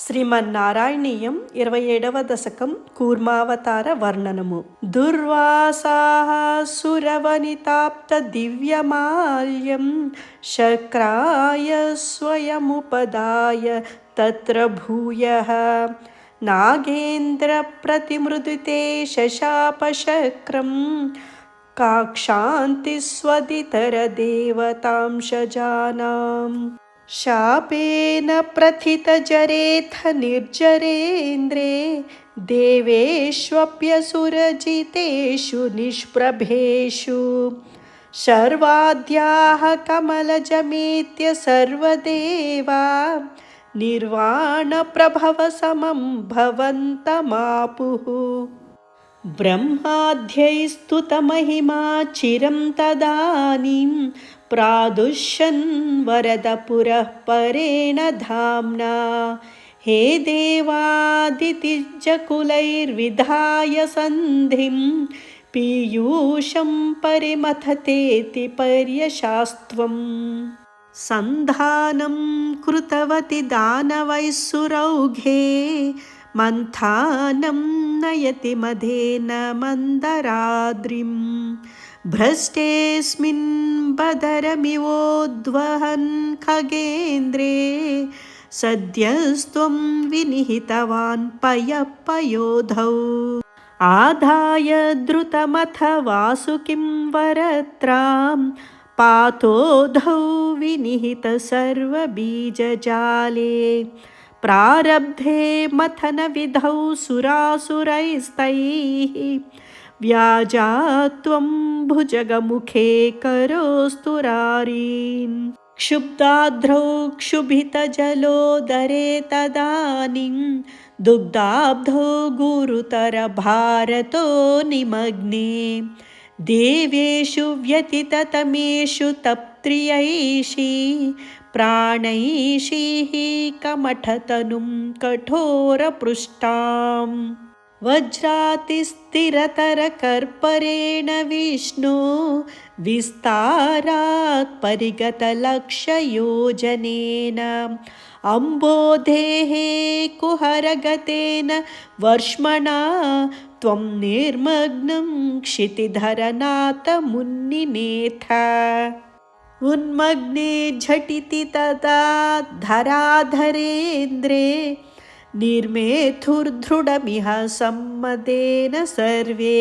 శ్రీమన్నారాయణీయం 27వ దశకం కూర్మావతార వర్ణనము. దుర్వాసాః సురవనితాప్త దివ్యమాల్యం శక్రాయ స్వయముపదాయ తత్ర భూయః నాగేంద్ర ప్రతిమృదుతే శశాపశక్రం కాక్షాంతి స్వదితర దేవతాంశజానాం శాపేన ప్రథితజరేథ నిర్జరేంద్రే దేవేష్వప్యసురజితేషు నిష్ప్రభేషు శర్వాద్యాః కమలజమేత్య సర్వదేవా నిర్వాణప్రభవసమం భవంతమాపుః. బ్రహ్మాద్యైస్తుతమహిమా చిరం తదానీం ప్రాదుష్యన్ వరదపురః పరేణ ధామ్నా హే దేవాదితిజకులైర్విధాయ సంధిం పీయూషం పరిమథతేతి పర్యశాస్త్వం. సంధానం కృతవతి దానవైస్సురౌఘే మంథానం నయతి మధేన మందరాద్రిం భ్రష్టేస్మిన్ బదరమివోద్వహన్ ఖగేంద్రే సద్యస్త్వం వినిహితవాన్ పయపయోధౌ ఆదాయ ద్రుతమథ వాసుకిం వరత్రాం పాతోధౌ వినిహిత సర్వబీజజాలే ప్రారబ్ధే మథన విధౌ సురాసురైస్తైః వ్యాజాత్వం భుజగముఖే కరోస్తురారీన్ క్షుబ్ధాద్రౌ క్షుభితజలోదరే తదానిం దుగ్ధాబ్ధౌ గురుతర భారతో నిమగ్నే దేవేషు వ్యతితతమేషు తప్త్రియైషీ ప్రాణైషీః కమఠతనుం కఠోరపృష్టాం వజ్రాతిస్థిరతరకర్పరేణ విష్ణు విస్తారాత్ పరిగతలక్షయోజనేన అంబోధేః కుహరగతేన వర్ష్మణా త్వం నిర్మగ్నం క్షితిధరనాథమున్నినేథ ఉన్మగ్నే ఝటితి తదా ధరాధరేంద్రే నిర్మేథుర్దృఢమిహ సమ్మదేన సర్వే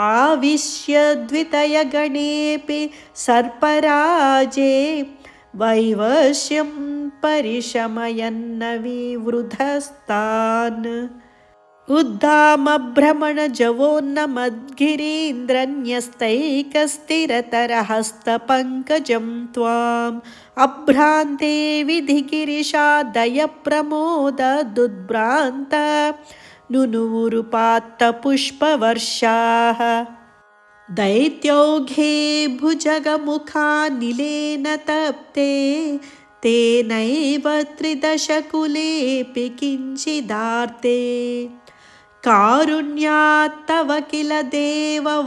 ఆవిశ్య ద్వితయగణేపి సర్పరాజే వైవశ్యం పరిశమయన్న వివృధస్తాన్ ఉద్దామభ్రమణజవోన్నమద్గిరీంద్రన్యస్తైకస్థిరతరహస్తపङ्कजं त्वाम् अभ्रान्ते विधिगिरिशादयप्रमोददुद्भ्रान्त नुनुवुरुपात्तपुष्पवर्षाः दैत्यौघे भुजगमुखानिलेन तप्ते तेनैव त्रिदशकुलेऽपि किञ्चिदार्ते कारुण्यात्तव किल देववारिवाहः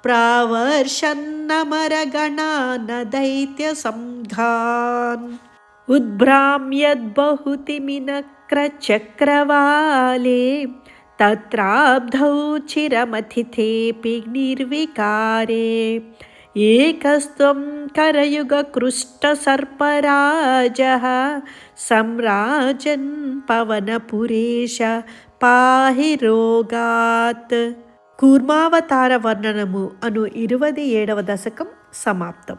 प्रावर्षन्नमरगणान् दैत्यसंघान् उद्भ्राम्यद्बहुतिमिनक्रचक्रवाले तत्राब्धौ चिरमथितेऽपि निर्विकारे एकस्त्वं करयुगकृष्टसर्पराजः सम्राजन् పవనపురేశ పాహి రోగాత్. కూర్మావతార వర్ణనము అను 27వ దశకం సమాప్తం.